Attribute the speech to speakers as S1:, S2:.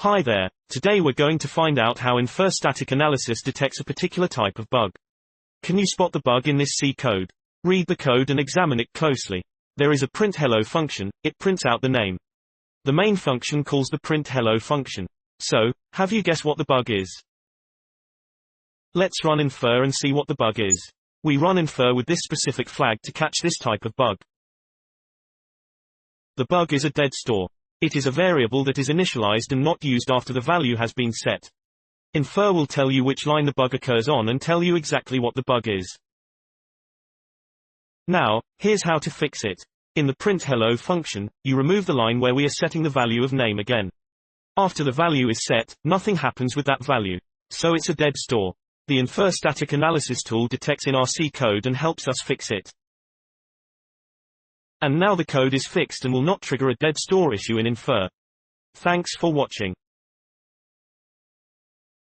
S1: Hi there, today we're going to find out how Infer static analysis detects a particular type of bug. Can you spot the bug in this C code? Read the code and examine it closely. There is a print hello function, it prints out the name. The main function calls the print hello function. So, have you guessed what the bug is? Let's run Infer and see what the bug is. We run Infer with this specific flag to catch this type of bug. The bug is a dead store. It is a variable that is initialized and not used after the value has been set. Infer will tell you which line the bug occurs on and tell you exactly what the bug is. Now, here's how to fix it. In the print hello function, you remove the line where we are setting the value of name again. After the value is set, nothing happens with that value. So it's a dead store. The Infer static analysis tool detects in our C code and helps us fix it. And now the code is fixed and will not trigger a dead store issue in Infer. Thanks for watching.